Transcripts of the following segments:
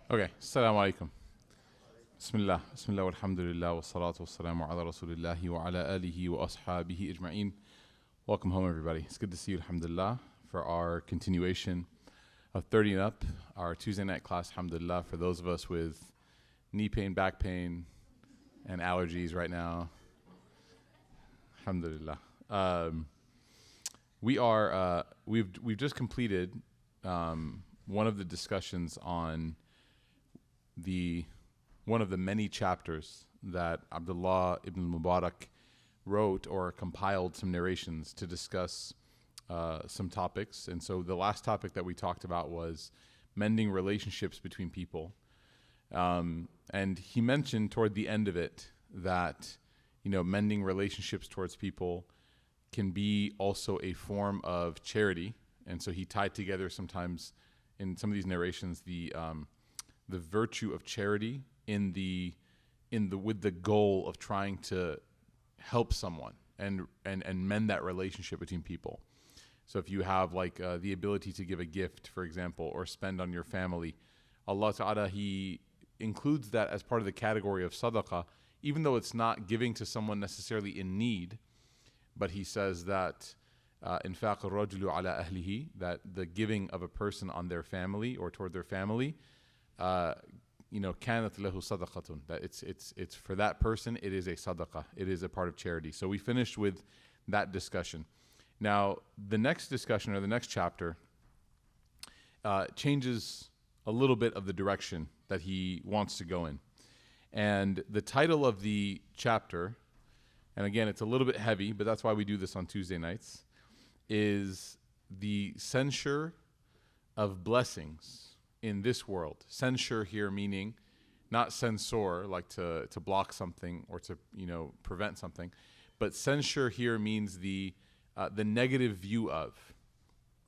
Okay, Assalamu alaikum. Bismillah, Bismillah, walhamdulillah, wa salatu wa salamu ala rasulillahi wa ala alihi wa ashabihi ijma'in. Welcome home, everybody. It's good to see you, alhamdulillah, for our continuation of 30 and Up, our Tuesday night class, alhamdulillah, for those of us with knee pain, back pain, and allergies right now. Alhamdulillah. We've just completed one of the discussions on one of the many chapters that Abdullah ibn Mubarak wrote or compiled some narrations to discuss some topics. And so the last topic that we talked about was mending relationships between people. And he mentioned toward the end of it that, mending relationships towards people can be also a form of charity. And so he tied together sometimes in some of these narrations the virtue of charity with the goal of trying to help someone and mend that relationship between people. So if you have the ability to give a gift, for example, or spend on your family, Allah Ta'ala, He includes that as part of the category of sadaqah, even though it's not giving to someone necessarily in need, but He says that infaq ar-rajulu ala ahlihi, that the giving of a person on their family or toward their family, kanat lahu sadaqatun, that it's for that person, it is a sadaqah, it is a part of charity. So we finished with that discussion. Now the next discussion, or the next chapter, changes a little bit of the direction that he wants to go in. And the title of the chapter, and again it's a little bit heavy, but that's why we do this on Tuesday nights, is the censure of blessings in this world. Censure here meaning not censor, like to block something or to prevent something, but censure here means the negative view of,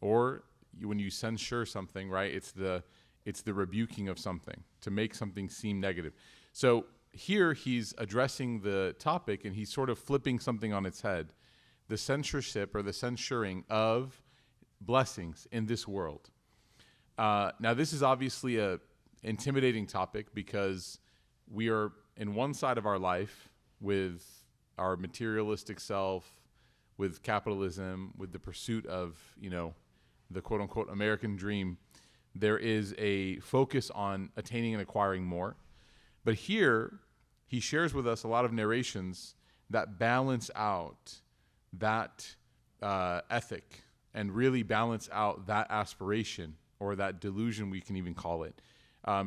or when you censure something, right? It's the rebuking of something, to make something seem negative. So here he's addressing the topic and he's sort of flipping something on its head, the censorship or the censuring of blessings in this world. Now, this is obviously a intimidating topic because we are in one side of our life with our materialistic self, with capitalism, with the pursuit of, the quote-unquote American dream. There is a focus on attaining and acquiring more. But here, he shares with us a lot of narrations that balance out that ethic and really balance out that aspiration, or that delusion, we can even call it,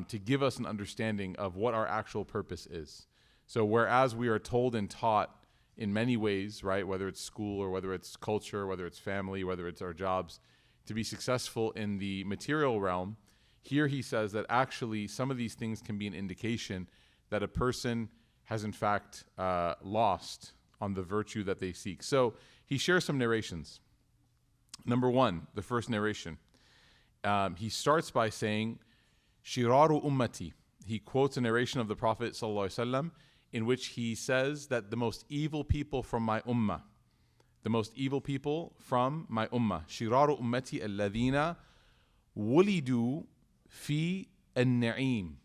to give us an understanding of what our actual purpose is. So whereas we are told and taught in many ways, right, whether it's school or whether it's culture, whether it's family, whether it's our jobs, to be successful in the material realm, here he says that actually some of these things can be an indication that a person has in fact lost on the virtue that they seek. So he shares some narrations. Number one, the first narration. He starts by saying, Shiraru ummati. He quotes a narration of the Prophet ﷺ in which he says that the most evil people from my ummah, Shiraru ummati alladhina wulidu fi an-na'im.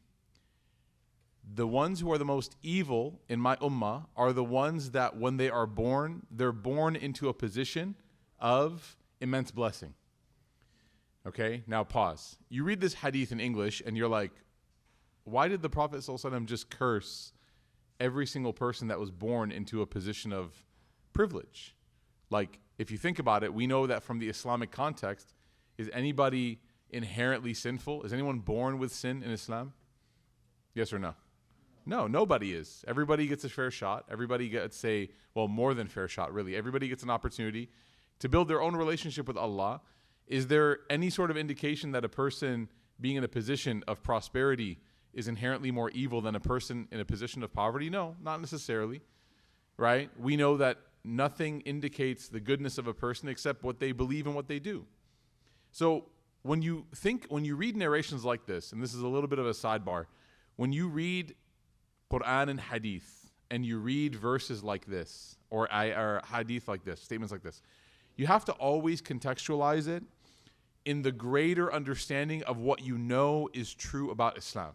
The ones who are the most evil in my ummah are the ones that when they are born, they're born into a position of immense blessing. Okay, now pause. You read this hadith in English and you're like, why did the Prophet ﷺ just curse every single person that was born into a position of privilege? Like, if you think about it, we know that from the Islamic context, is anybody inherently sinful? Is anyone born with sin in Islam? Yes or no? No, nobody is. Everybody gets a fair shot. Everybody gets more than fair shot, really. Everybody gets an opportunity to build their own relationship with Allah. Is there any sort of indication that a person being in a position of prosperity is inherently more evil than a person in a position of poverty? No, not necessarily, right? We know that nothing indicates the goodness of a person except what they believe and what they do. So when you read narrations like this, and this is a little bit of a sidebar, when you read Quran and Hadith, and you read verses like this, or Hadith like this, statements like this, you have to always contextualize it in the greater understanding of what you know is true about Islam.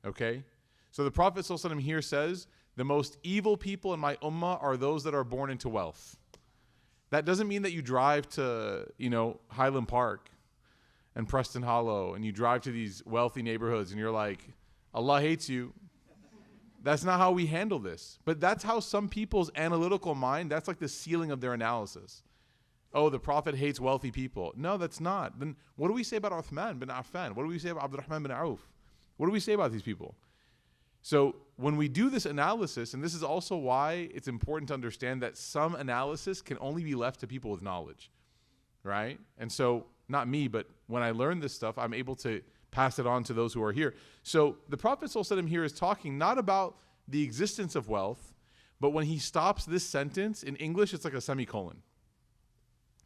Okay? So the Prophet ﷺ here says, the most evil people in my ummah are those that are born into wealth. That doesn't mean that you drive to, Highland Park and Preston Hollow and you drive to these wealthy neighborhoods and you're like, Allah hates you. That's not how we handle this. But that's how some people's analytical mind, that's like the ceiling of their analysis. Oh, the Prophet hates wealthy people. No, that's not. Then what do we say about Uthman bin Affan? What do we say about AbdelRahman bin Auf? What do we say about these people? So when we do this analysis, and this is also why it's important to understand that some analysis can only be left to people with knowledge, right? And so, not me, but when I learn this stuff, I'm able to pass it on to those who are here. So the Prophet ﷺ here is talking not about the existence of wealth, but when he stops this sentence, in English, it's like a semicolon,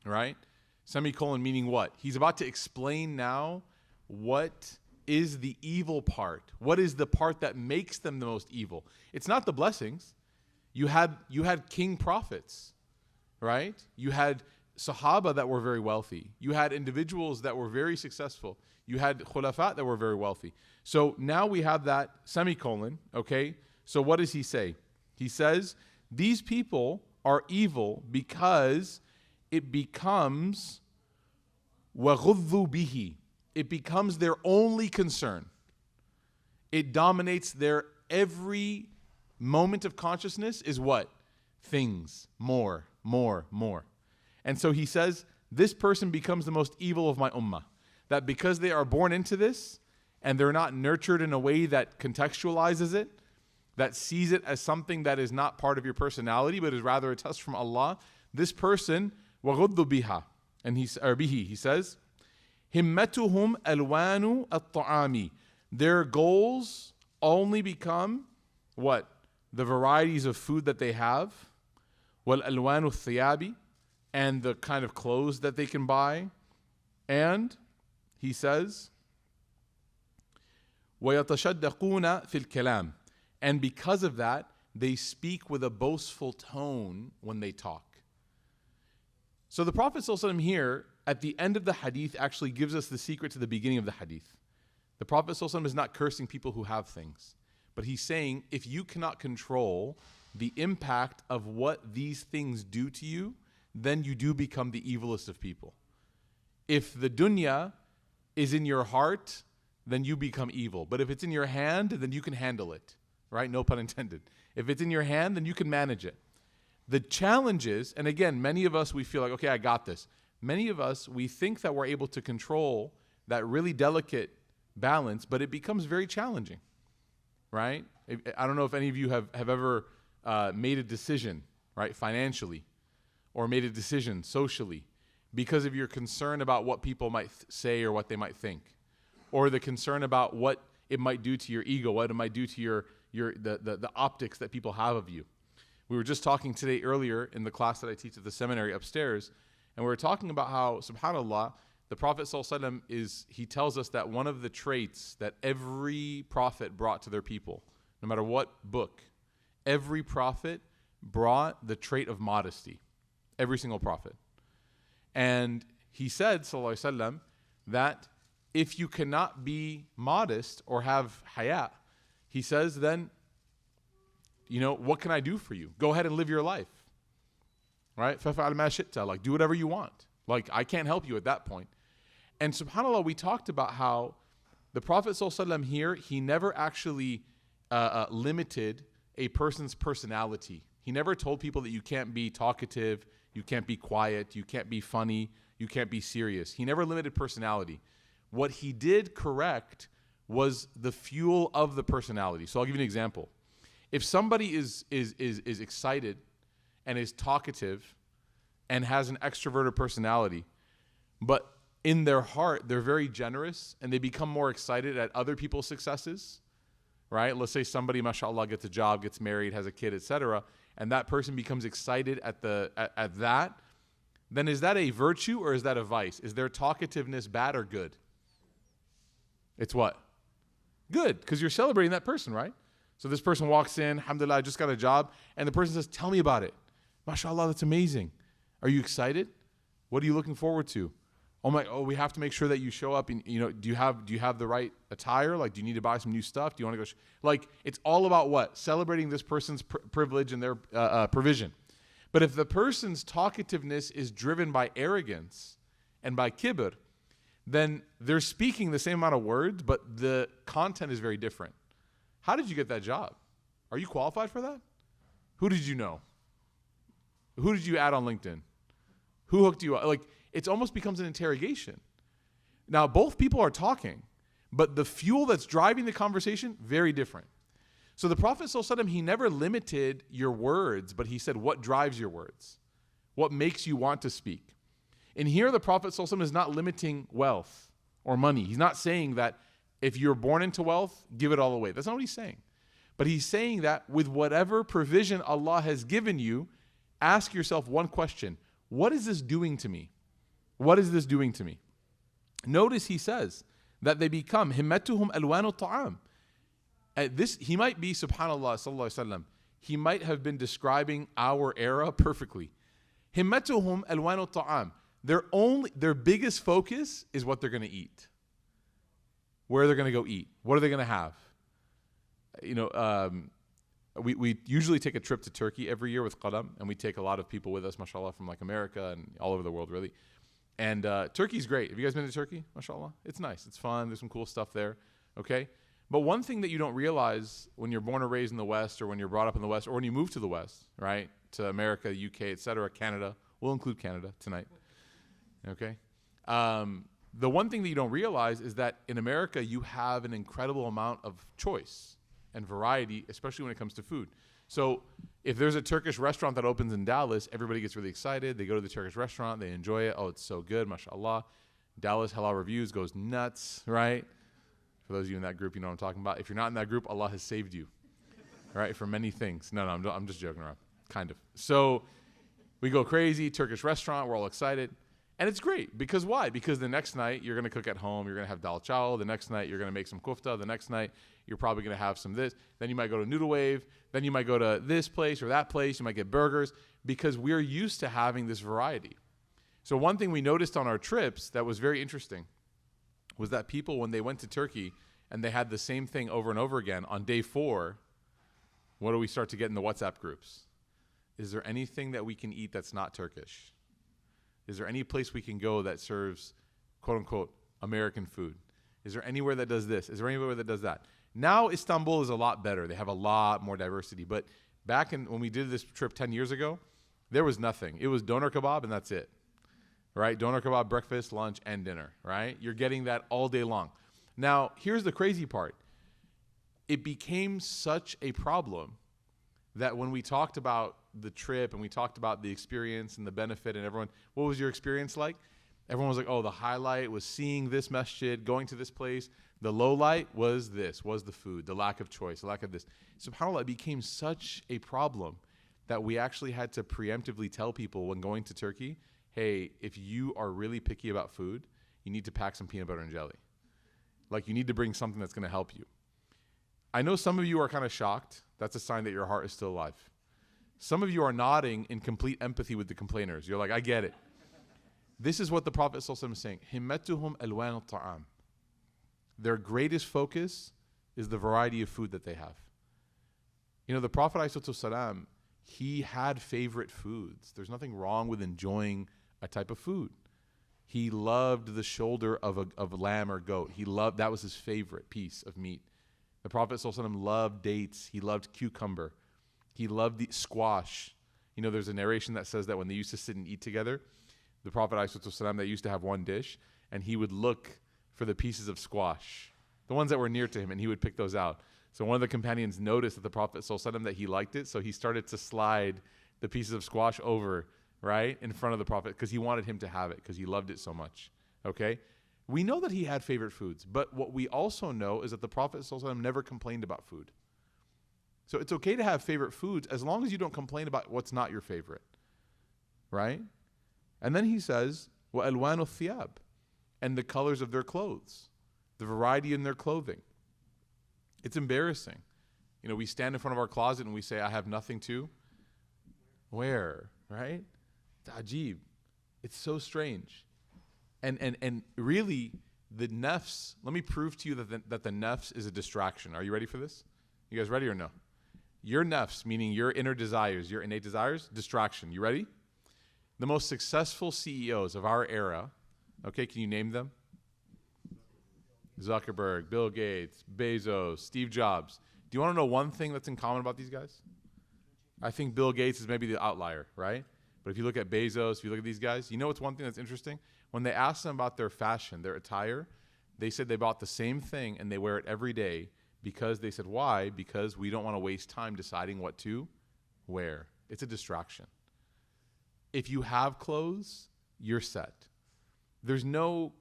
right? Semicolon meaning what? He's about to explain now what is the evil part. What is the part that makes them the most evil? It's not the blessings. You had king prophets, right? You had Sahaba that were very wealthy. You had individuals that were very successful. You had khulafat that were very wealthy. So now we have that semicolon, okay? So what does he say? He says, these people are evil because it becomes وَغُضُّوا بِهِ. It becomes their only concern. It dominates their every moment of consciousness is what? Things. More. And so he says, this person becomes the most evil of my ummah. That because they are born into this and they're not nurtured in a way that contextualizes it, that sees it as something that is not part of your personality, but is rather a test from Allah, this person, وَغُضُّ بِهَا. And he says, himmatuhum alwanu at-ta'ami. Their goals only become what? The varieties of food that they have, wal alwanu thiyabi, and the kind of clothes that they can buy. And he says, وَيَتَشَدَّقُونَ فِي الْكَلَامِ. And because of that, they speak with a boastful tone when they talk. So the Prophet ﷺ here, at the end of the hadith, actually gives us the secret to the beginning of the hadith. The Prophet ﷺ is not cursing people who have things, but he's saying, if you cannot control the impact of what these things do to you, then you do become the evilest of people. If the dunya is in your heart, then you become evil. But if it's in your hand, then you can handle it, right? No pun intended. If it's in your hand, then you can manage it. The challenge is, and again, many of us, we feel like, okay, I got this. Many of us, we think that we're able to control that really delicate balance, but it becomes very challenging, right? I don't know if any of you have ever made a decision, right, financially, or made a decision socially because of your concern about what people might say or what they might think, or the concern about what it might do to your ego, what it might do to the optics that people have of you. We were just talking today earlier in the class that I teach at the seminary upstairs, and we were talking about how, subhanAllah, the Prophet ﷺ he tells us that one of the traits that every prophet brought to their people, no matter what book, every prophet brought the trait of modesty. Every single prophet. And he said, sallallahu alaihi wasallam, that if you cannot be modest or have haya, he says, then, what can I do for you? Go ahead and live your life. Right? فَفَعَلْ مَا شِئْتَ. Like, do whatever you want. Like, I can't help you at that point. And subhanAllah, we talked about how the Prophet ﷺ here, he never actually limited a person's personality. He never told people that you can't be talkative, you can't be quiet, you can't be funny, you can't be serious. He never limited personality. What he did correct was the fuel of the personality. So I'll give you an example. If somebody is excited and is talkative and has an extroverted personality, but in their heart they're very generous and they become more excited at other people's successes, right? Let's say somebody, mashallah, gets a job, gets married, has a kid, etc., and that person becomes excited at that, then is that a virtue or is that a vice? Is their talkativeness bad or good? It's what? Good, because you're celebrating that person, right? So this person walks in, alhamdulillah, I just got a job, and the person says, tell me about it. MashaAllah, that's amazing. Are you excited? What are you looking forward to? we have to make sure that you show up. And, do you have the right attire? Like, do you need to buy some new stuff? Do you want to go? It's all about what? Celebrating this person's privilege and their provision. But if the person's talkativeness is driven by arrogance and by kibr, then they're speaking the same amount of words, but the content is very different. How did you get that job? Are you qualified for that? Who did you know? Who did you add on LinkedIn? Who hooked you up? It almost becomes an interrogation. Now, both people are talking, but the fuel that's driving the conversation, very different. So the Prophet ﷺ, he never limited your words, but he said, what drives your words? What makes you want to speak? And here the Prophet ﷺ is not limiting wealth or money. He's not saying that if you're born into wealth, give it all away. That's not what he's saying. But he's saying that with whatever provision Allah has given you, ask yourself one question. What is this doing to me? What is this doing to me? Notice he says that they become himmatuhum alwanu ta'am. He might be, subhanallah, sallallahu alaihi wasallam, he might have been describing our era perfectly. Himmatuhum alwanu ta'am. Their biggest focus is what they're going to eat. Where they're going to go eat. What are they going to have? We usually take a trip to Turkey every year with Qadam, and we take a lot of people with us, mashallah, from America and all over the world, really. And Turkey's great. Have you guys been to Turkey? Mashallah. It's nice. It's fun. There's some cool stuff there. Okay? But one thing that you don't realize when you're born or raised in the West, or when you're brought up in the West, or when you move to the West, right? To America, UK, etc., Canada. We'll include Canada tonight. Okay? The one thing that you don't realize is that in America, you have an incredible amount of choice and variety, especially when it comes to food. So if there's a Turkish restaurant that opens in Dallas, everybody gets really excited. They go to the Turkish restaurant. They enjoy it. Oh, it's so good, mashallah. Dallas Halal Reviews goes nuts, right? For those of you in that group, you know what I'm talking about. If you're not in that group, Allah has saved you, right, for many things. No, I'm just joking around, kind of. So we go crazy, Turkish restaurant. We're all excited. And it's great. Because why? Because the next night, you're going to cook at home. You're going to have dal chawal. The next night, you're going to make some kufta. The next night, you're probably going to have some this. Then you might go to Noodle Wave. Then you might go to this place or that place. You might get burgers. Because we're used to having this variety. So one thing we noticed on our trips that was very interesting was that people, when they went to Turkey and they had the same thing over and over again, on day 4, what do we start to get in the WhatsApp groups? Is there anything that we can eat that's not Turkish? Is there any place we can go that serves, quote unquote, American food? Is there anywhere that does this? Is there anywhere that does that? Now Istanbul is a lot better. They have a lot more diversity. But back when we did this trip 10 years ago, there was nothing. It was doner kebab and that's it. Right? Doner kebab, breakfast, lunch, and dinner. Right? You're getting that all day long. Now, here's the crazy part. It became such a problem that when we talked about the trip and we talked about the experience and the benefit and everyone, what was your experience like? Everyone was like, oh, the highlight was seeing this masjid, going to this place. The low light was this, was the food, the lack of choice, the lack of this. SubhanAllah, it became such a problem that we actually had to preemptively tell people when going to Turkey, hey, if you are really picky about food, you need to pack some peanut butter and jelly. Like, you need to bring something that's going to help you. I know some of you are kind of shocked. That's a sign that your heart is still alive. Some of you are nodding in complete empathy with the complainers. You're like, I get it. This is what the Prophet ﷺ is saying. Himmatuhum alwan al-ta'am. Their greatest focus is the variety of food that they have. You know, the Prophet ﷺ, he had favorite foods. There's nothing wrong with enjoying a type of food. He loved the shoulder of lamb or goat. That was his favorite piece of meat. The Prophet ﷺ loved dates. He loved cucumber. He loved the squash. You know, there's a narration that says that when they used to sit and eat together, the Prophet ﷺ, they used to have one dish, and he would look for the pieces of squash, the ones that were near to him, and he would pick those out. So one of the companions noticed that the Prophet ﷺ, that he liked it, so he started to slide the pieces of squash over, right, in front of the Prophet, because he wanted him to have it, because he loved it so much, okay? We know that he had favorite foods, but what we also know is that the Prophet ﷺ never complained about food. So it's okay to have favorite foods as long as you don't complain about what's not your favorite, right? And then he says, وَأَلْوَانُ الثِّيَابِ, and the colors of their clothes, the variety in their clothing. It's embarrassing. You know, we stand in front of our closet and we say, I have nothing to wear, right? It's ajib. It's so strange. And really, the nafs, let me prove to you that the nafs is a distraction. Are you ready for this? You guys ready or no? Your nafs, meaning your inner desires, your innate desires, distraction. You ready? The most successful CEOs of our era, okay, can you name them? Zuckerberg, Bill Gates, Bezos, Steve Jobs. Do you want to know one thing that's in common about these guys? I think Bill Gates is maybe the outlier, right? But if you look at Bezos, if you look at these guys, you know what's one thing that's interesting? When they asked them about their fashion, their attire, they said they bought the same thing and they wear it every day because they said, why? Because we don't want to waste time deciding what to wear. It's a distraction. If you have clothes, you're set. There's no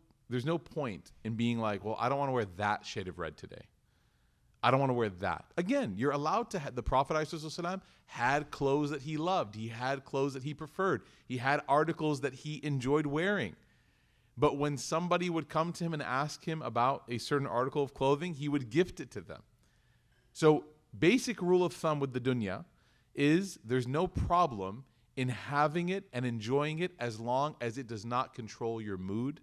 point in being like, well, I don't want to wear that shade of red today. I don't want to wear that. Again, you're allowed to have, the Prophet ﷺ had clothes that he loved. He had clothes that he preferred. He had articles that he enjoyed wearing. But when somebody would come to him and ask him about a certain article of clothing, he would gift it to them. So basic rule of thumb with the dunya is there's no problem in having it and enjoying it as long as it does not control your mood.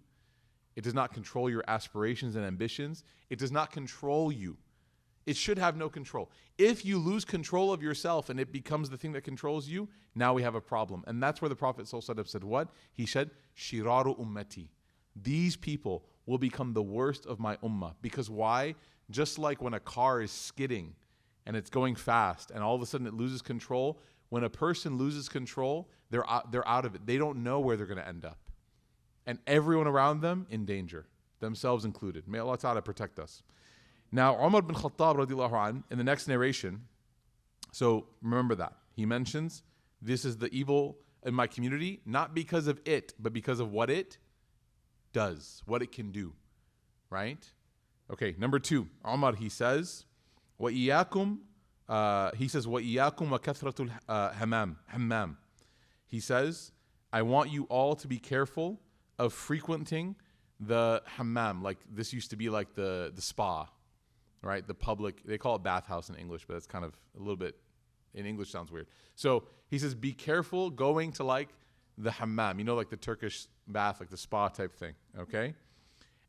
It does not control your aspirations and ambitions. It does not control you. It should have no control. If you lose control of yourself and it becomes the thing that controls you, now we have a problem. And that's where the Prophet ﷺ said what? He said, Shiraru ummati. These people will become the worst of my ummah. Because why? Just like when a car is skidding and it's going fast and all of a sudden it loses control, when a person loses control, they're out of it. They don't know where they're going to end up. And everyone around them in danger, themselves included. May Allah Ta'ala protect us. Now, Umar bin Khattab radiallahu anh, in the next narration, so remember that. He mentions, this is the evil in my community, not because of it, but because of what it does, what it can do, right? Okay, number 2, Umar, he says, وَإِيَّاكُمْ وَكَثْرَةُ الْحَمَّامِ. He says, I want you all to be careful of frequenting the hammam. Like, this used to be like the spa, right? The public, they call it bathhouse in English, but that's kind of a little bit, in English sounds weird. So he says, be careful going to like the hammam, you know, like the Turkish bath, like the spa type thing, okay?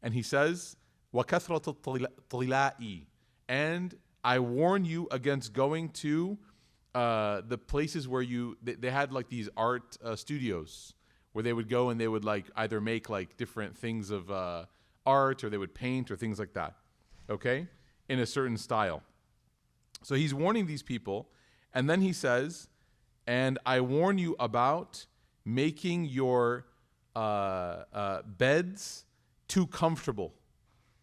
And he says, وَكَثْرَةُ الطِّلَاءِ. And I warn you against going to the places where they had like these art studios where they would go and they would like either make like different things of art, or they would paint or things like that, okay, in a certain style. So he's warning these people, and then he says, and I warn you about making your beds too comfortable.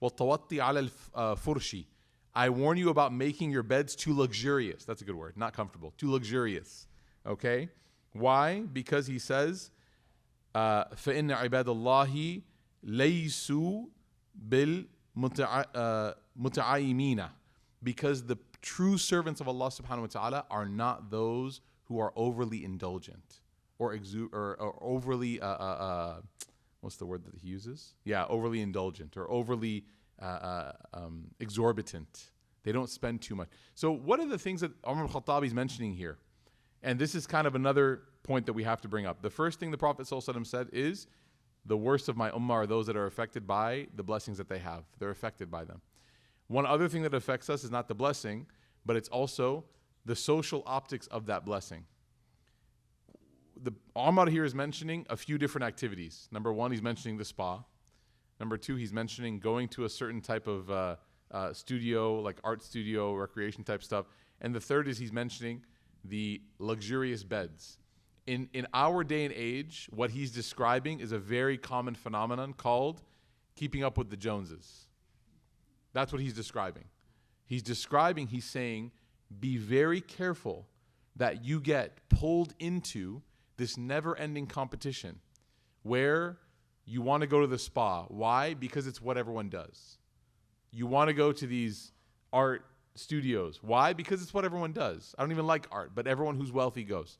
وَالتَّوَطِّ عَلَى الْفُرْشِ. I warn you about making your beds too luxurious. That's a good word, not comfortable, too luxurious, okay? Why? Because he says, فَإِنَّ عِبَادَ اللَّهِ لَيْسُوا بِالْمُتَعَيِّمِينَ. Because the true servants of Allah subhanahu wa ta'ala are not those who are overly indulgent or overly, what's the word that he uses? Yeah, overly indulgent or overly exorbitant. They don't spend too much. So what are the things that Umar al-Khattab is mentioning here? And this is kind of another point that we have to bring up. The first thing the Prophet ﷺ said is, the worst of my ummah are those that are affected by the blessings that they have. They're affected by them. One other thing that affects us is not the blessing, but it's also the social optics of that blessing. The Umar here is mentioning a few different activities. Number 1, he's mentioning the spa. Number 2, he's mentioning going to a certain type of studio, like art studio, recreation type stuff. And the third is he's mentioning the luxurious beds. In our day and age, what he's describing is a very common phenomenon called keeping up with the Joneses. That's what he's describing. He's saying, be very careful that you get pulled into this never-ending competition where you want to go to the spa. Why? Because it's what everyone does. You want to go to these art studios. Why? Because it's what everyone does. I don't even like art, but everyone who's wealthy goes.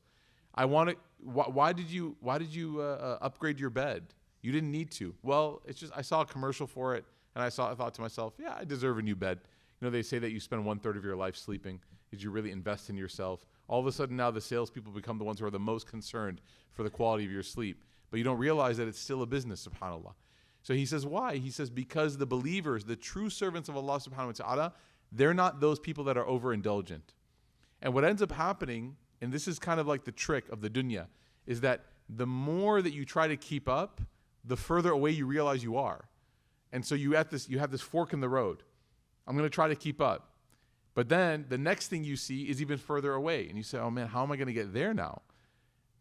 I want to. Why did you upgrade your bed? You didn't need to. Well, it's just I saw a commercial for it, and I thought to myself, yeah, I deserve a new bed. You know, they say that you spend 1/3 of your life sleeping. Did you really invest in yourself? All of a sudden now the salespeople become the ones who are the most concerned for the quality of your sleep. But you don't realize that it's still a business, subhanAllah. So he says, why? He says, because the believers, the true servants of Allah subhanahu wa ta'ala, they're not those people that are overindulgent. And what ends up happening, and this is kind of like the trick of the dunya, is that the more that you try to keep up, the further away you realize you are. And so you have this fork in the road. I'm going to try to keep up. But then the next thing you see is even further away. And you say, oh man, how am I going to get there now?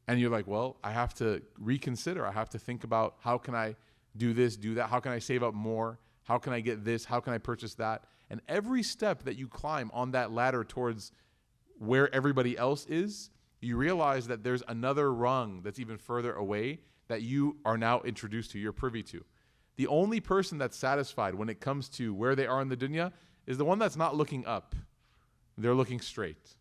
And you're like, well, I have to reconsider. I have to think about, how can I do this, do that? How can I save up more? How can I get this? How can I purchase that? And every step that you climb on that ladder towards where everybody else is, you realize that there's another rung that's even further away that you are now introduced to, you're privy to. The only person that's satisfied when it comes to where they are in the dunya is the one that's not looking up. They're looking straight.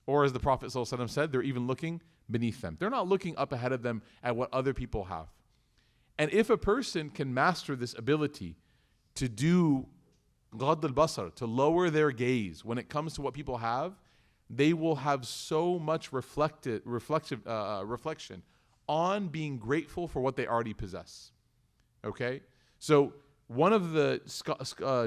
Or as the Prophet ﷺ said, they're even looking beneath them. They're not looking up ahead of them at what other people have. And if a person can master this ability to do Ghadd al-Basar, to lower their gaze when it comes to what people have, they will have so much reflection on being grateful for what they already possess. Okay? So one of the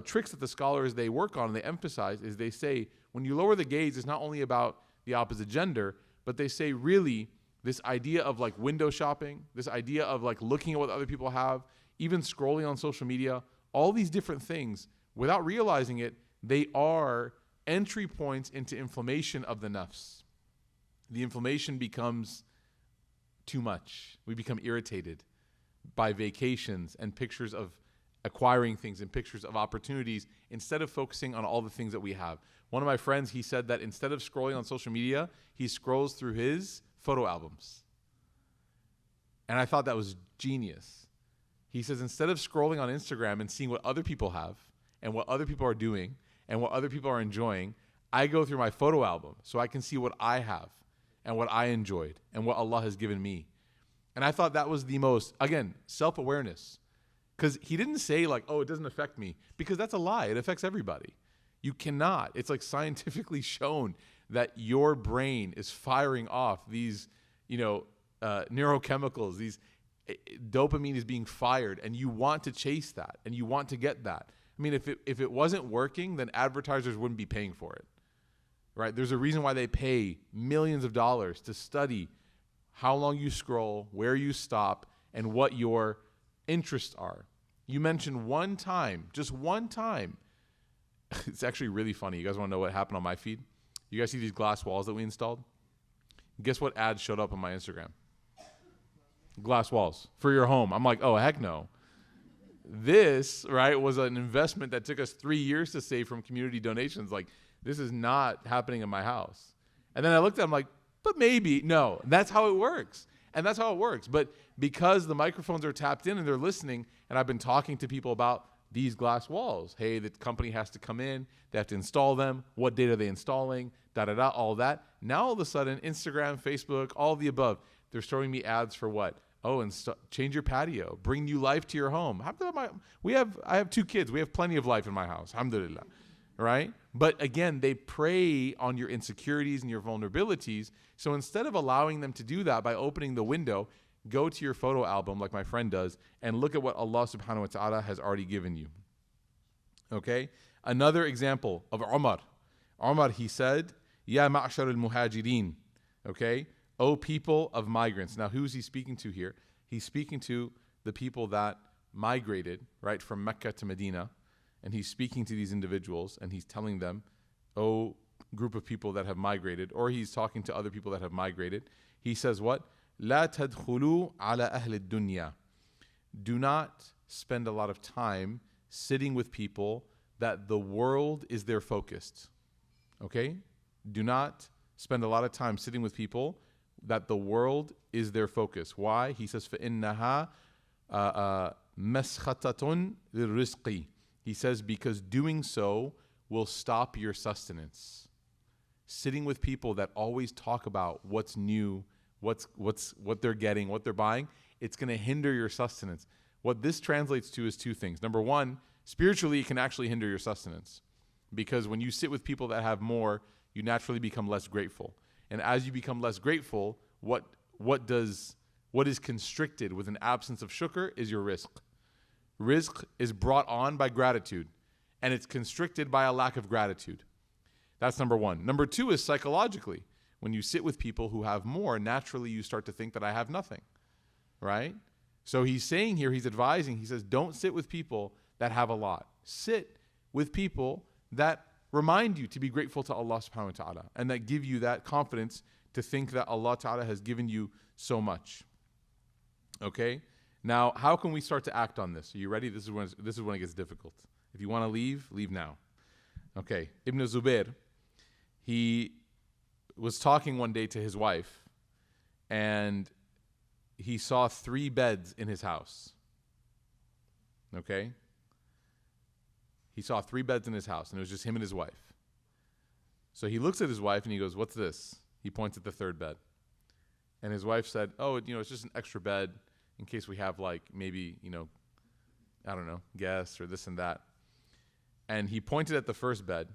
tricks that the scholars, they work on and they emphasize is they say, when you lower the gaze, it's not only about the opposite gender, but they say really this idea of like window shopping, this idea of like looking at what other people have, even scrolling on social media, all these different things, without realizing it, they are entry points into inflammation of the nafs. The inflammation becomes too much. We become irritated by vacations and pictures of acquiring things and pictures of opportunities instead of focusing on all the things that we have. One of my friends, he said that instead of scrolling on social media, he scrolls through his photo albums. And I thought that was genius. He says, instead of scrolling on Instagram and seeing what other people have and what other people are doing and what other people are enjoying, I go through my photo album so I can see what I have and what I enjoyed and what Allah has given me. And I thought that was the most, again, self-awareness. Because he didn't say like, oh, it doesn't affect me. Because that's a lie. It affects everybody. You cannot. It's like scientifically shown that your brain is firing off these, neurochemicals. These dopamine is being fired, and you want to chase that, and you want to get that. I mean, if it wasn't working, then advertisers wouldn't be paying for it, right? There's a reason why they pay millions of dollars to study how long you scroll, where you stop, and what your interests are. You mentioned one time, just one time. It's actually really funny. You guys want to know what happened on my feed? You guys see these glass walls that we installed? Guess what ads showed up on my Instagram? Glass walls for your home. I'm like, oh, heck no. This, right, was an investment that took us 3 years to save from community donations. Like, this is not happening in my house. And then I looked at it, I'm like, but maybe. No, that's how it works. And that's how it works. But because the microphones are tapped in and they're listening, and I've been talking to people about these glass walls. Hey, the company has to come in. They have to install them. What date are they installing? Da-da-da, all that. Now, all of a sudden, Instagram, Facebook, all the above, they're showing me ads for what? Oh, change your patio. Bring new life to your home. I have 2 kids. We have plenty of life in my house. Alhamdulillah. Right? But again, they prey on your insecurities and your vulnerabilities. So instead of allowing them to do that by opening the window, go to your photo album like my friend does and look at what Allah subhanahu wa ta'ala has already given you. Okay? Another example of Umar. Umar, he said, Ya ma'ashar al-muhajirin. Okay? O people of migrants. Now, who is he speaking to here? He's speaking to the people that migrated, right, from Mecca to Medina. And he's speaking to these individuals and he's telling them, oh, group of people that have migrated, or he's talking to other people that have migrated. He says what? لا تدخلوا على أهل الدنيا. Do not spend a lot of time sitting with people that the world is their focus. Okay? Do not spend a lot of time sitting with people that the world is their focus. Why? He says, فَإِنَّهَا مَسْخَطَةٌ لِلرِّزْقِ. He says, because doing so will stop your sustenance. Sitting with people that always talk about what's new, what they're getting, what they're buying, it's going to hinder your sustenance. What this translates to is 2 things. Number 1, spiritually, it can actually hinder your sustenance. Because when you sit with people that have more, you naturally become less grateful. And as you become less grateful, what is constricted with an absence of shukr is your rizq. Rizq is brought on by gratitude, and it's constricted by a lack of gratitude. That's number one. Number two is psychologically. When you sit with people who have more, naturally you start to think that I have nothing, right? So he's saying here, he's advising, he says, don't sit with people that have a lot. Sit with people that remind you to be grateful to Allah subhanahu wa ta'ala and that give you that confidence to think that Allah ta'ala has given you so much. Okay? Now, how can we start to act on this? Are you ready? This is when it gets difficult. If you want to leave, leave now. Okay. Ibn Zubair, he was talking one day to his wife, and he saw 3 beds in his house. Okay? He saw 3 beds in his house, and it was just him and his wife. So he looks at his wife, and he goes, what's this? He points at the 3rd bed. And his wife said, oh, it's just an extra bed in case we have, maybe, I don't know, guests or this and that. And he pointed at the 1st bed,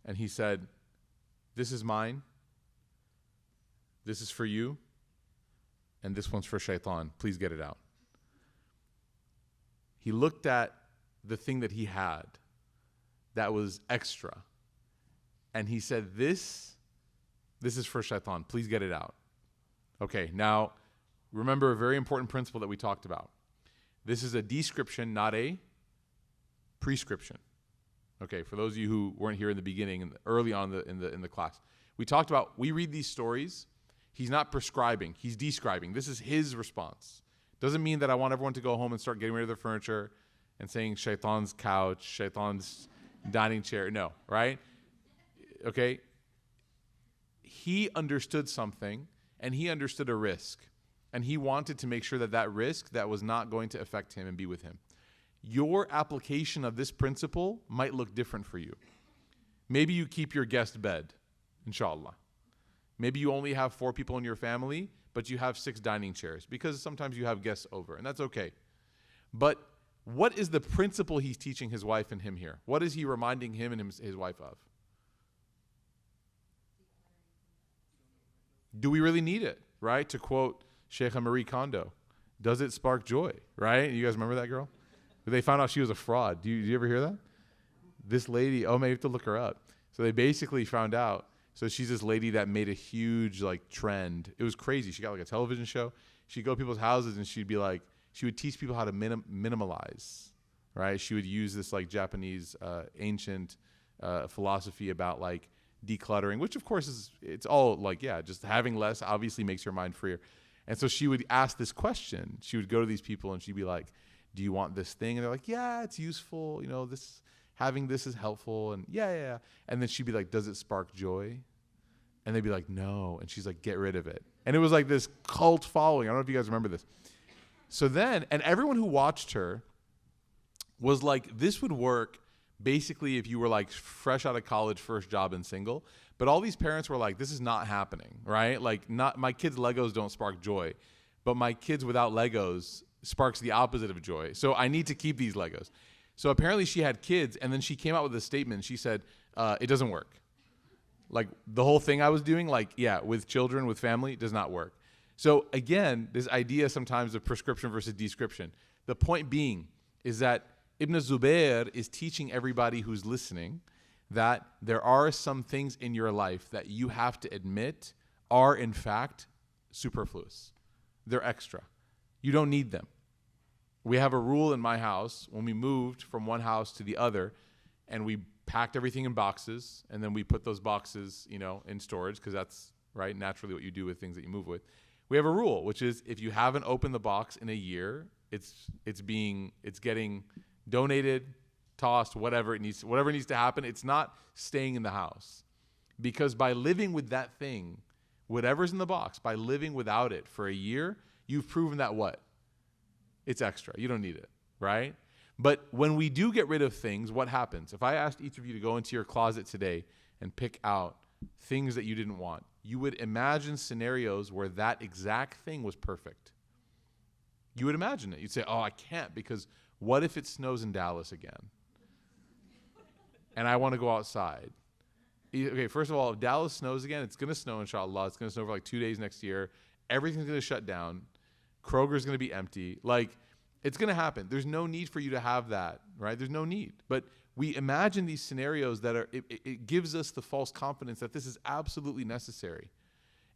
and he said, this is mine, this is for you, and this one's for shaitan. Please get it out. He looked at the thing that he had that was extra, and he said, this is for shaitan. Please get it out. Okay, now, remember a very important principle that we talked about. This is a description, not a prescription. Okay, for those of you who weren't here in the beginning and early on in the class, we talked about, we read these stories. He's not prescribing, he's describing. This is his response. Doesn't mean that I want everyone to go home and start getting rid of their furniture and saying shaitan's couch, shaitan's dining chair. No, right? Okay? He understood something, and he understood a risk. And he wanted to make sure that risk that was not going to affect him and be with him. Your application of this principle might look different for you. Maybe you keep your guest bed, inshallah. Maybe you only have 4 people in your family, but you have 6 dining chairs because sometimes you have guests over, and that's okay. But what is the principle he's teaching his wife and him here? What is he reminding him and his wife of? Do we really need it, right? To quote Sheikh Marie Kondo, does it spark joy, right? You guys remember that girl? They found out she was a fraud. Do you ever hear that? This lady, maybe you have to look her up. So they basically found out. So she's this lady that made a huge trend. It was crazy. She got a television show. She'd go to people's houses and she would teach people how to minimalize, right? She would use this Japanese ancient philosophy about decluttering, which of course it's all just having less obviously makes your mind freer. And so she would ask this question. She would go to these people and she'd be like, do you want this thing? And they're like, yeah, it's useful. Having this is helpful. And yeah. And then she'd be like, does it spark joy? And they'd be like, no. And she's like, get rid of it. And it was this cult following. I don't know if you guys remember this. So then, and everyone who watched her was like, this would work basically if you were fresh out of college, first job and single. But all these parents were like, this is not happening, right? Not my kids' Legos don't spark joy, but my kids without Legos sparks the opposite of joy. So I need to keep these Legos. So apparently she had kids, and then she came out with a statement. She said, it doesn't work. The whole thing I was doing, with children, with family, does not work. So again, this idea sometimes of prescription versus description. The point being is that Ibn Zubair is teaching everybody who's listening that there are some things in your life that you have to admit are in fact superfluous. They're extra. You don't need them. We have a rule in my house when we moved from one house to the other, and we packed everything in boxes, and then we put those boxes, in storage, because that's right naturally what you do with things that you move with. We have a rule, which is if you haven't opened the box in a year, it's getting donated, tossed, whatever needs to happen. It's not staying in the house, because by living with that thing, whatever's in the box, by living without it for a year, you've proven that what? It's extra. You don't need it, right? But when we do get rid of things, what happens? If I asked each of you to go into your closet today and pick out things that you didn't want, you would imagine scenarios where that exact thing was perfect. You would imagine it. You'd say, oh, I can't, because what if it snows in Dallas again? And I want to go outside. Okay, first of all, if Dallas snows again, it's going to snow, inshallah. It's going to snow for 2 days next year. Everything's going to shut down. Kroger's going to be empty. It's going to happen. There's no need for you to have that, right? There's no need. But we imagine these scenarios that are, it gives us the false confidence that this is absolutely necessary.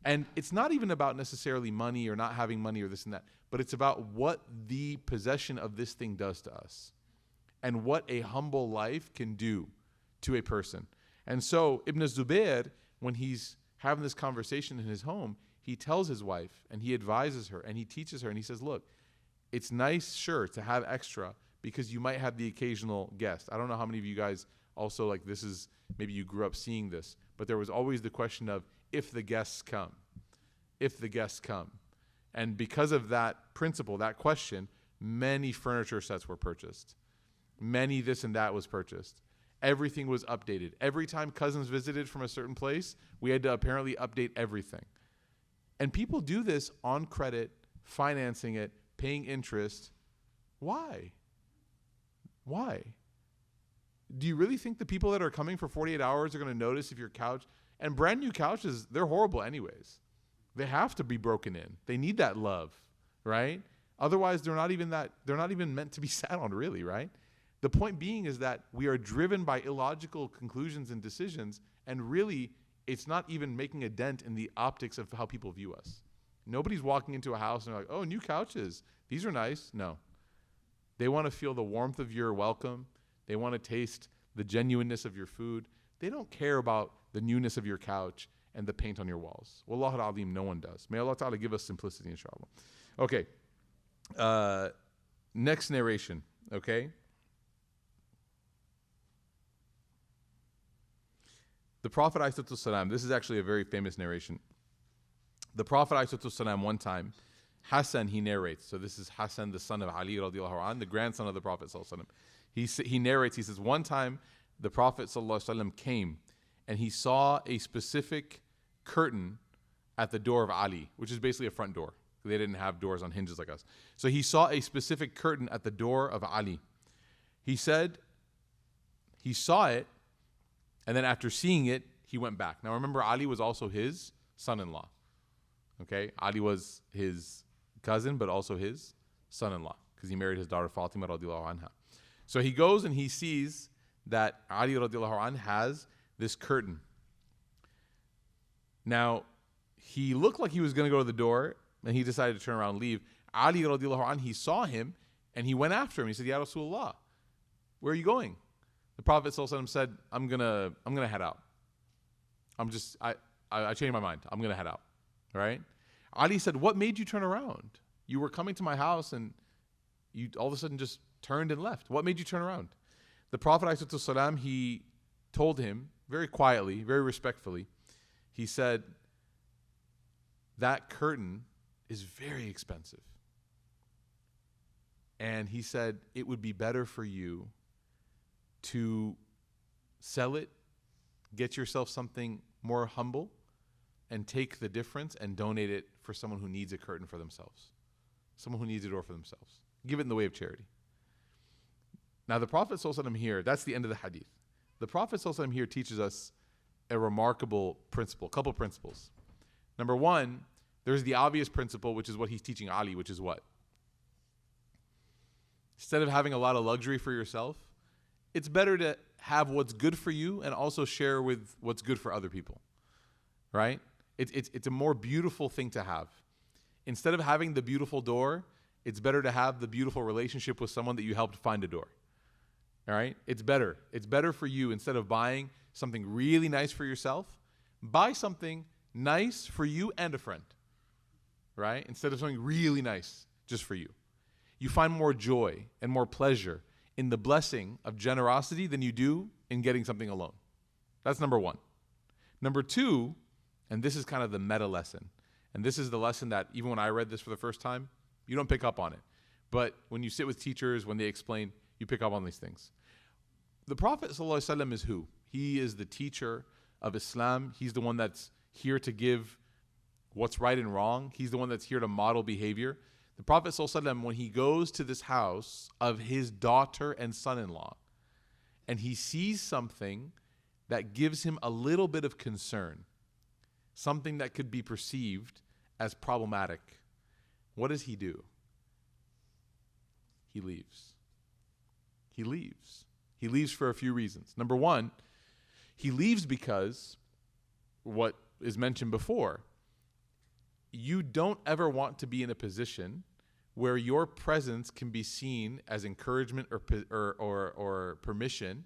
And it's not even about necessarily money or not having money or this and that, but it's about what the possession of this thing does to us and what a humble life can do to a person. And so Ibn Zubair, when he's having this conversation in his home, he tells his wife and he advises her and he teaches her and he says, look, it's nice, sure, to have extra because you might have the occasional guest. I don't know how many of you guys also, like, this is, maybe you grew up seeing this, but there was always the question of if the guests come. If the guests come. And because of that principle, that question, many furniture sets were purchased. Many this and that was purchased. Everything was updated. Every time cousins visited from a certain place, we had to apparently update everything. And people do this on credit, financing it, paying interest. Why? Why? Do you really think the people that are coming for 48 hours are going to notice if your couch, and brand new couches, they're horrible anyways. They have to be broken in. They need that love, right? Otherwise, they're not even meant to be sat on, really, right? The point being is that we are driven by illogical conclusions and decisions, and really, it's not even making a dent in the optics of how people view us. Nobody's walking into a house and they're like, oh, new couches. These are nice. No. They want to feel the warmth of your welcome. They want to taste the genuineness of your food. They don't care about the newness of your couch and the paint on your walls. Wallahu al-alim, no one does. May Allah Ta'ala give us simplicity, inshallah. Okay. Next narration, okay? The Prophet ﷺ, this is actually a very famous narration. The Prophet ﷺ one time, Hassan, he narrates. So this is Hassan, the son of Ali radiallahu anh, the grandson of the Prophet ﷺ. He narrates, he says, one time the Prophet ﷺ came and he saw a specific curtain at the door of Ali, which is basically a front door. They didn't have doors on hinges like us. So he saw a specific curtain at the door of Ali. He said he saw it, and then after seeing it, he went back. Now remember, Ali was also his son-in-law. Okay, Ali was his cousin, but also his son-in-law, because he married his daughter Fatima radiallahu anha. So he goes and he sees that Ali radiallahu anha has this curtain. Now, he looked like he was going to go to the door, and he decided to turn around and leave. Ali radiallahu anha, he saw him, and he went after him. He said, Ya Rasulullah, where are you going? The Prophet ﷺ said, I'm gonna head out. I changed my mind. I'm going to head out. Right? Ali said, what made you turn around? You were coming to my house and you all of a sudden just turned and left. What made you turn around? The Prophet ﷺ, he told him very quietly, very respectfully, he said, that curtain is very expensive. And he said, it would be better for you to sell it, get yourself something more humble, and take the difference and donate it for someone who needs a curtain for themselves. Someone who needs a door for themselves. Give it in the way of charity. Now the Prophet ﷺ here, that's the end of the hadith. The Prophet ﷺ here teaches us a remarkable principle, a couple principles. Number one, there's the obvious principle, which is what he's teaching Ali, which is what? Instead of having a lot of luxury for yourself, it's better to have what's good for you and also share with what's good for other people. Right? It's a more beautiful thing to have. Instead of having the beautiful door, it's better to have the beautiful relationship with someone that you helped find a door. All right? It's better. It's better for you, instead of buying something really nice for yourself, buy something nice for you and a friend. Right? Instead of something really nice just for you. You find more joy and more pleasure in the blessing of generosity than you do in getting something alone. That's number one. Number two, and this is kind of the meta lesson, and this is the lesson that even when I read this for the first time, you don't pick up on it. But when you sit with teachers, when they explain, you pick up on these things. The Prophet ﷺ is who? He is the teacher of Islam. He's the one that's here to give what's right and wrong. He's the one that's here to model behavior. The Prophet ﷺ, when he goes to this house of his daughter and son-in-law, and he sees something that gives him a little bit of concern, something that could be perceived as problematic, what does he do? he leaves. He leaves. He leaves for a few reasons. Number one, he leaves because what is mentioned before. You don't ever want to be in a position where your presence can be seen as encouragement or permission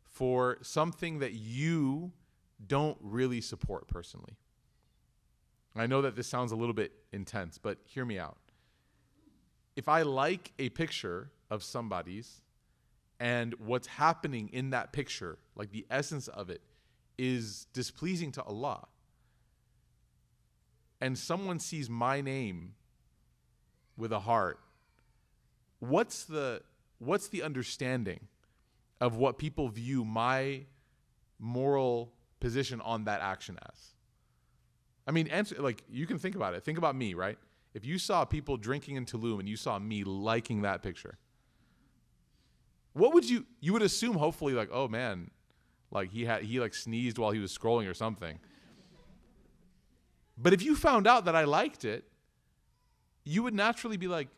for something that you don't really support personally. I know that this sounds a little bit intense, but hear me out. If I like a picture of somebody's and what's happening in that picture, like the essence of it, is displeasing to Allah, and someone sees my name with a heart, what's the understanding of what people view my moral position on that action as? I mean, you can think about it. Think about me, right? If you saw people drinking in Tulum and you saw me liking that picture, what would you would assume, hopefully, like, oh man, like he like sneezed while he was scrolling or something. But if you found out that I liked it, you would naturally be like,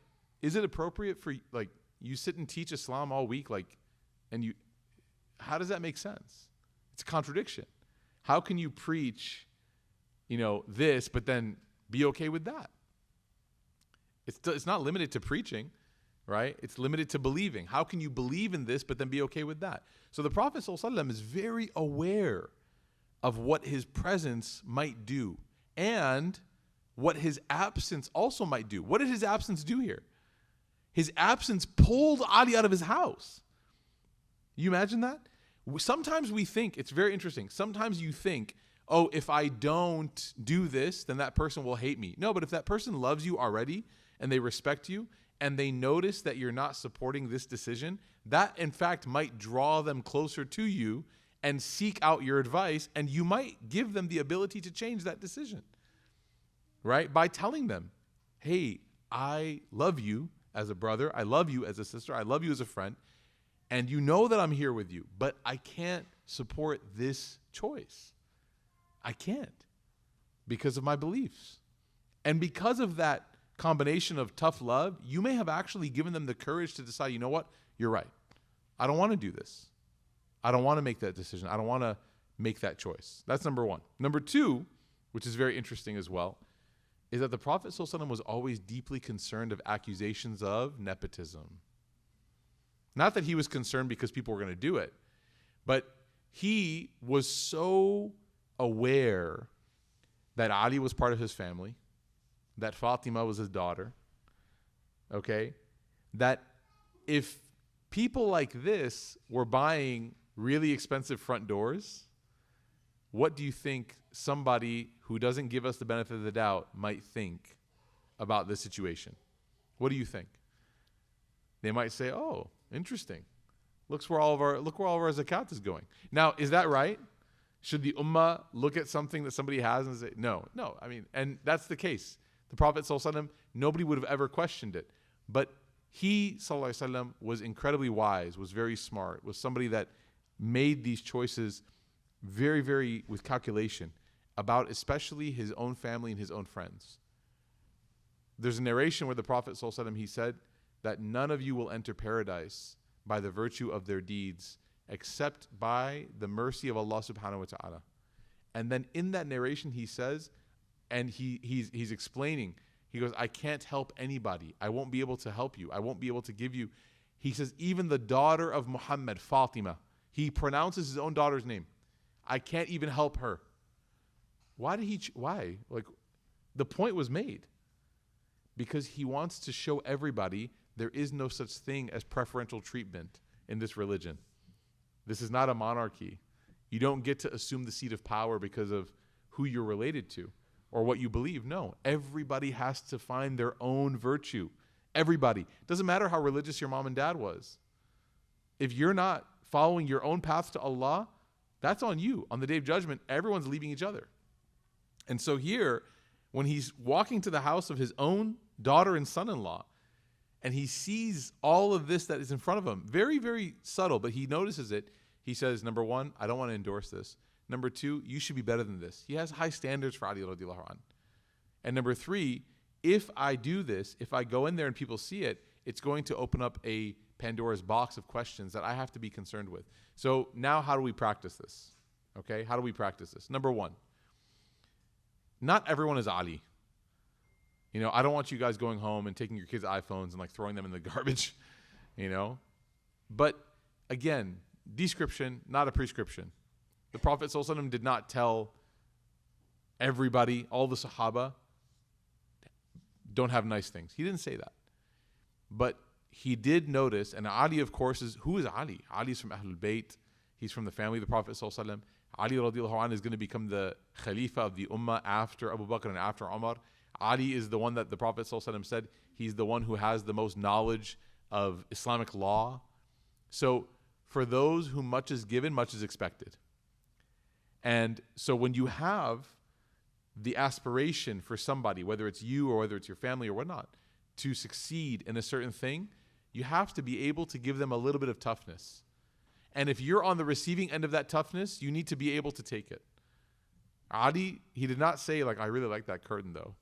is it appropriate for, like, you sit and teach Islam all week, like, and how does that make sense? It's a contradiction. How can you preach, this, but then be okay with that? It's not limited to preaching, right? It's limited to believing. How can you believe in this, but then be okay with that? So the Prophet ﷺ is very aware of what his presence might do and what his absence also might do. What did his absence do here? His absence pulled Ali out of his house. You imagine that? Sometimes we think, it's very interesting. Sometimes you think, oh, if I don't do this, then that person will hate me. No, but if that person loves you already and they respect you and they notice that you're not supporting this decision, that in fact might draw them closer to you and seek out your advice, and you might give them the ability to change that decision, right? By telling them, hey, I love you as a brother, I love you as a sister, I love you as a friend, and you know that I'm here with you, but I can't support this choice. I can't, because of my beliefs. And because of that combination of tough love, you may have actually given them the courage to decide, you know what, you're right. I don't want to do this. I don't want to make that decision. I don't want to make that choice. That's number one. Number two, which is very interesting as well, is that the Prophet ﷺ was always deeply concerned of accusations of nepotism. Not that he was concerned because people were going to do it, but he was so aware that Ali was part of his family, that Fatima was his daughter, okay, that if people like this were buying really expensive front doors, what do you think somebody who doesn't give us the benefit of the doubt might think about this situation? What do you think? They might say, oh, interesting. Look where all of our zakat is going. Now, is that right? Should the ummah look at something that somebody has and say, no. I mean, and that's the case. The Prophet ﷺ, nobody would have ever questioned it. But he, ﷺ, was incredibly wise, was very smart, was somebody that made these choices very, very with calculation about especially his own family and his own friends. There's a narration where the Prophet ﷺ, he said that none of you will enter paradise by the virtue of their deeds except by the mercy of Allah subhanahu wa ta'ala. And then in that narration he says, and he's explaining, he goes, I can't help anybody. I won't be able to help you. I won't be able to give you. He says, even the daughter of Muhammad, Fatima, he pronounces his own daughter's name. I can't even help her. Why? Like, the point was made. Because he wants to show everybody there is no such thing as preferential treatment in this religion. This is not a monarchy. You don't get to assume the seat of power because of who you're related to or what you believe. No, everybody has to find their own virtue. Everybody. Doesn't matter how religious your mom and dad was. If you're not following your own path to Allah, that's on you. On the day of judgment, everyone's leaving each other. And so here, when he's walking to the house of his own daughter and son-in-law, and he sees all of this that is in front of him, very, very subtle, but he notices it. He says, number one, I don't want to endorse this. Number two, you should be better than this. He has high standards for Ali radiallahu anh. And number three, if I do this, if I go in there and people see it, it's going to open up a Pandora's box of questions that I have to be concerned with. So now how do we practice this? Okay, how do we practice this? Number one, not everyone is Ali. You know, I don't want you guys going home and taking your kids' iPhones and like throwing them in the garbage, you know. But again, description, not a prescription. The Prophet ﷺ did not tell everybody, all the Sahaba, don't have nice things. He didn't say that. But he did notice, and Ali, of course, who is Ali? Ali is from Ahlul Bayt. He's from the family of the Prophet ﷺ. Ali radiallahu anhu is going to become the Khalifa of the Ummah after Abu Bakr and after Umar. Ali is the one that the Prophet ﷺ said, he's the one who has the most knowledge of Islamic law. So for those whom much is given, much is expected. And so when you have the aspiration for somebody, whether it's you or whether it's your family or whatnot, to succeed in a certain thing, you have to be able to give them a little bit of toughness. And if you're on the receiving end of that toughness, you need to be able to take it. Ali, he did not say, like, I really like that curtain though.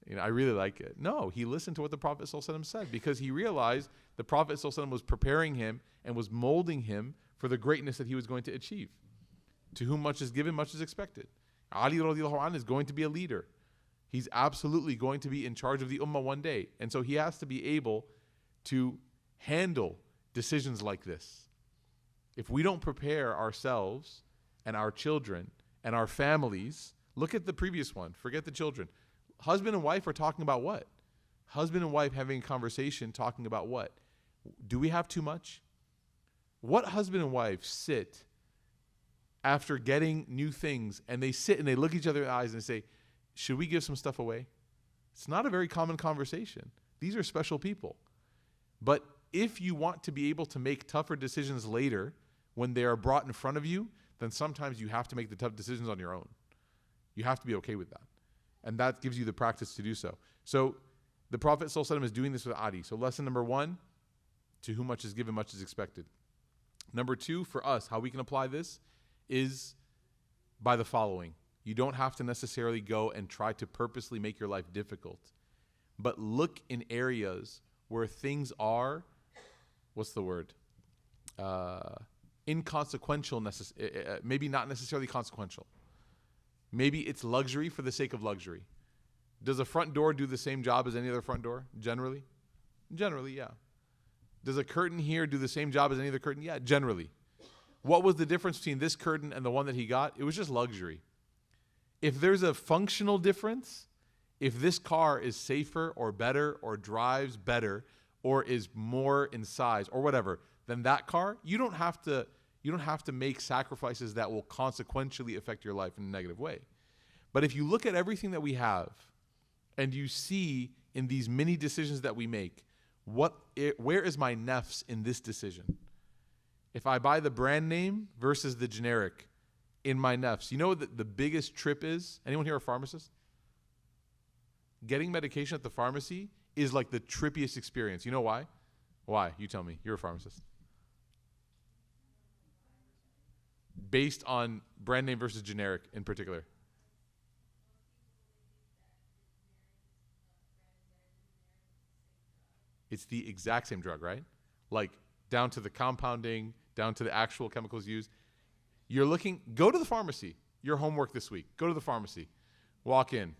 You know, I really like it. No, he listened to what the Prophet ﷺ said because he realized the Prophet ﷺ was preparing him and was molding him for the greatness that he was going to achieve. To whom much is given, much is expected. Ali radiallahu anhu is going to be a leader. He's absolutely going to be in charge of the ummah one day. And so he has to be able to handle decisions like this. If we don't prepare ourselves and our children and our families, look at the previous one, forget the children. Husband and wife are talking about what? Husband and wife having a conversation talking about what? Do we have too much? What husband and wife sit after getting new things and they sit and they look each other in the eyes and say, should we give some stuff away? It's not a very common conversation. These are special people. But if you want to be able to make tougher decisions later when they are brought in front of you, then sometimes you have to make the tough decisions on your own. You have to be okay with that. And that gives you the practice to do so. So the Prophet ﷺ is doing this with Ali. So lesson number one, to whom much is given, much is expected. Number two, for us, how we can apply this is by the following. You don't have to necessarily go and try to purposely make your life difficult, but look in areas where things are, what's the word? Inconsequential, maybe not necessarily consequential. Maybe it's luxury for the sake of luxury. Does a front door do the same job as any other front door, generally? Generally, yeah. Does a curtain here do the same job as any other curtain? Yeah, generally. What was the difference between this curtain and the one that he got? It was just luxury. If there's a functional difference, if this car is safer or better or drives better or is more in size or whatever than that car, you don't have to make sacrifices that will consequentially affect your life in a negative way. But if you look at everything that we have and you see in these many decisions that we make, where is my nafs in this decision? If I buy the brand name versus the generic in my nafs, you know what the biggest trip is? Anyone here a pharmacist? Getting medication at the pharmacy is like the trippiest experience. You know why? Why? You tell me. You're a pharmacist. Based on brand name versus generic in particular. It's the exact same drug, right? Like down to the compounding, down to the actual chemicals used. Go to the pharmacy. Your homework this week. Go to the pharmacy. Walk in.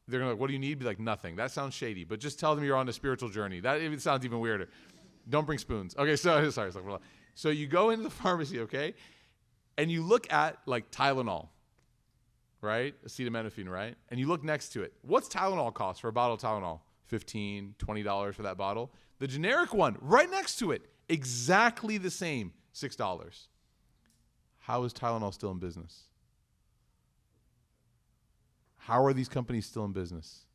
They're going to be like, what do you need? Be like, nothing. That sounds shady. But just tell them you're on a spiritual journey. That even sounds even weirder. Don't bring spoons. Okay, sorry. So you go into the pharmacy, okay? And you look at like Tylenol, right? Acetaminophen, right? And you look next to it. What's Tylenol cost for a bottle of Tylenol? $15, $20 for that bottle. The generic one, right next to it, exactly the same, $6. How is Tylenol still in business? How are these companies still in business?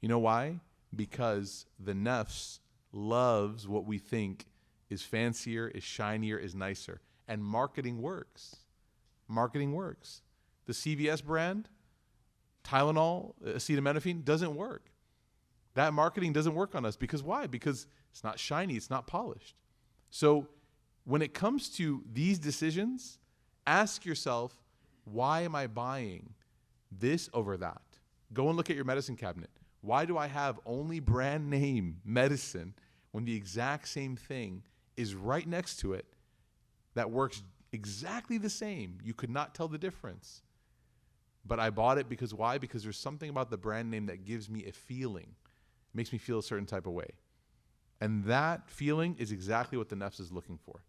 You know why? Because the nafs loves what we think is fancier, is shinier, is nicer. And marketing works. Marketing works. The CVS brand, Tylenol, acetaminophen, doesn't work. That marketing doesn't work on us. Because why? Because it's not shiny, it's not polished. So when it comes to these decisions, ask yourself, why am I buying this over that? Go and look at your medicine cabinet. Why do I have only brand name medicine when the exact same thing is right next to it that works exactly the same? You could not tell the difference. But I bought it because why? Because there's something about the brand name that gives me a feeling. It makes me feel a certain type of way. And that feeling is exactly what the nafs is looking for.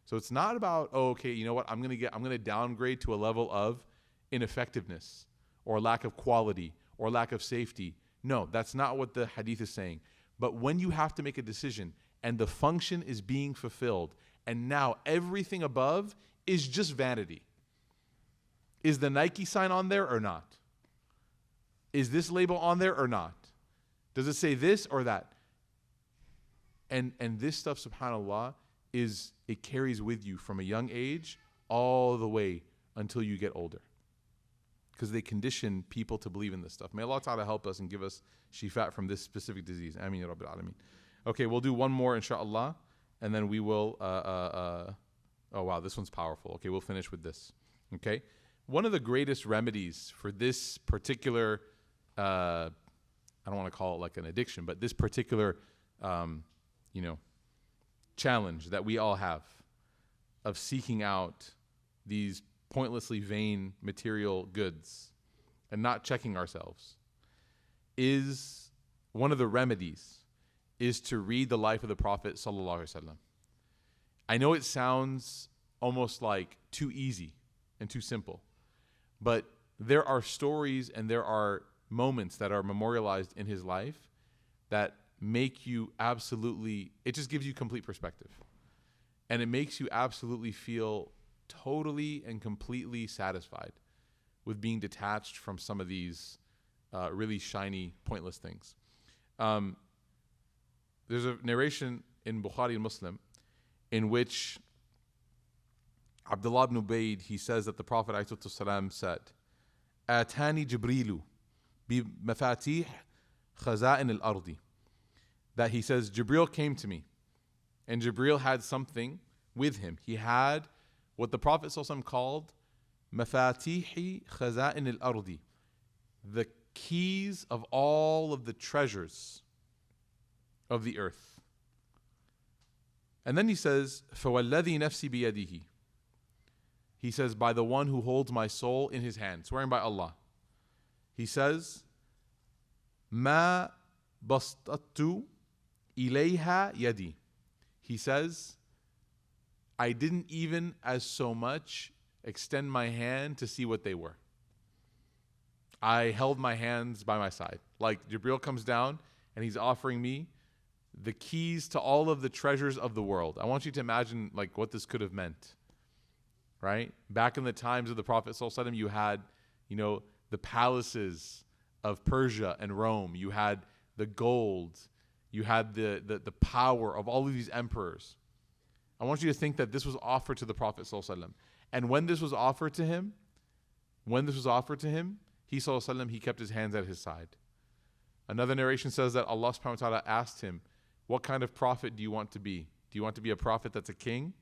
So it's not about, oh, okay, you know what? I'm going to downgrade to a level of ineffectiveness or lack of quality or lack of safety. No, that's not what the hadith is saying. But when you have to make a decision and the function is being fulfilled, and now everything above is just vanity. Is the Nike sign on there or not? Is this label on there or not? Does it say this or that? And this stuff, subhanAllah, it carries with you from a young age all the way until you get older. Because they condition people to believe in this stuff. May Allah Ta'ala help us and give us shifa from this specific disease. Ameen ya Rabbil Alameen. Okay, we'll do one more, inshaAllah, and then we will, oh wow, this one's powerful. Okay, we'll finish with this. Okay? One of the greatest remedies for this particular, I don't want to call it like an addiction, but this particular, challenge that we all have of seeking out these pointlessly vain material goods and not checking ourselves is one of the remedies is to read the life of the Prophet sallallahu alaihi wasallam. I know it sounds almost like too easy and too simple, but there are stories and there are moments that are memorialized in his life that make you absolutely, it just gives you complete perspective. And it makes you absolutely feel totally and completely satisfied with being detached from some of these really shiny, pointless things. There's a narration in Bukhari and Muslim in which Abdullah ibn Ubayd, he says that the Prophet ﷺ said, Atani Jibrilu bi mafatih khaza'in al-ardi. That he says, Jibril came to me, and Jibril had something with him. He had what the Prophet ﷺ called mafatihi khaza'in al-ardi, the keys of all of the treasures of the earth. And then he says, فَوَالَّذِي نَفْسِي بِيَدِهِ. He says, by the one who holds my soul in his hand, swearing by Allah. He says, مَا بَسْطَتُ إِلَيْهَا يَدِي. He says, I didn't even as so much extend my hand to see what they were. I held my hands by my side. Like Jibril comes down and he's offering me the keys to all of the treasures of the world. I want you to imagine like what this could have meant, right? Back in the times of the Prophet ﷺ, you had, the palaces of Persia and Rome. You had the gold. You had the power of all of these emperors. I want you to think that this was offered to the Prophet ﷺ. And when this was offered to him, he ﷺ, he kept his hands at his side. Another narration says that Allah subhanahu wa ta'ala asked him, what kind of prophet do you want to be? Do you want to be a prophet that's a king?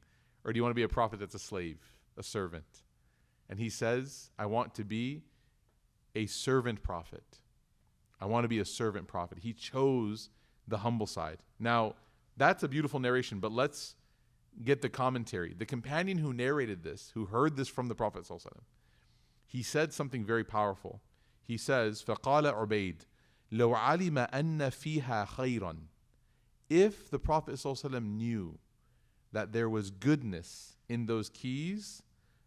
Or do you want to be a prophet that's a slave, a servant? And he says, I want to be a servant prophet. I want to be a servant prophet. He chose the humble side. Now, that's a beautiful narration, but let's get the commentary. The companion who narrated this, who heard this from the Prophet ﷺ, he said something very powerful. He says, فَقَالَ عُبَيْدٌ لَوْ عَلِمَ أَنَّ فِيهَا خَيْرًا. If the Prophet ﷺ knew that there was goodness in those keys,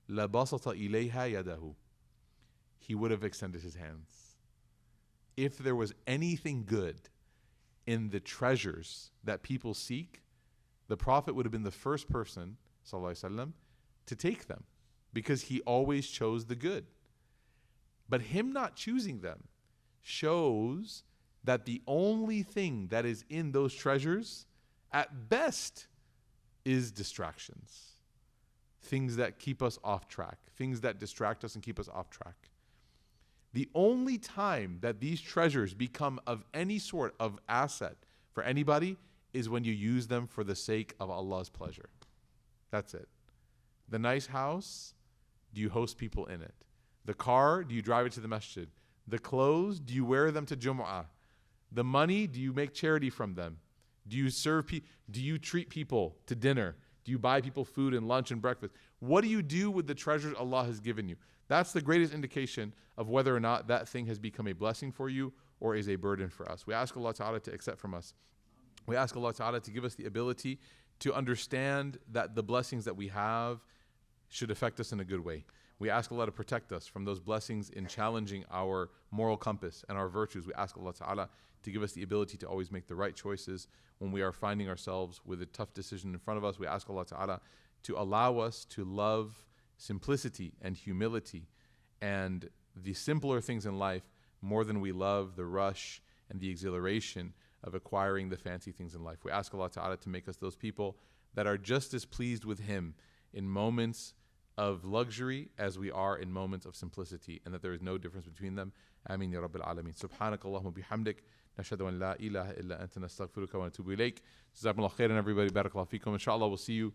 لَبَسَطَ إِلَيْهَا يَدَهُ. He would have extended his hands. If there was anything good in the treasures that people seek, the Prophet would have been the first person, sallallahu alaihi wasallam, to take them, because he always chose the good. But him not choosing them shows that the only thing that is in those treasures, at best, is distractions. Things that keep us off track. Things that distract us and keep us off track. The only time that these treasures become of any sort of asset for anybody is when you use them for the sake of Allah's pleasure. That's it. The nice house, do you host people in it? The car, do you drive it to the masjid? The clothes, do you wear them to Jumu'ah? The money, do you make charity from them? Do you serve people? Do you treat people to dinner? Do you buy people food and lunch and breakfast? What do you do with the treasures Allah has given you? That's the greatest indication of whether or not that thing has become a blessing for you or is a burden for us. We ask Allah Ta'ala to accept from us. We ask Allah Ta'ala to give us the ability to understand that the blessings that we have should affect us in a good way. We ask Allah to protect us from those blessings in challenging our moral compass and our virtues. We ask Allah Ta'ala to give us the ability to always make the right choices when we are finding ourselves with a tough decision in front of us. We ask Allah Ta'ala to allow us to love simplicity and humility and the simpler things in life more than we love the rush and the exhilaration of acquiring the fancy things in life. We ask Allah Ta'ala to make us those people that are just as pleased with Him in moments of luxury as we are in moments of simplicity, and that there is no difference between them. Ameen ya Rabbil Alameen. Subhanak Allahumma bihamdik. Nashhadu an la ilaha illa anta nastaghfiruka wa natubu ilayk. Jazakumullah khairan, everybody. Barakallahu feekum. Inshallah, we'll see you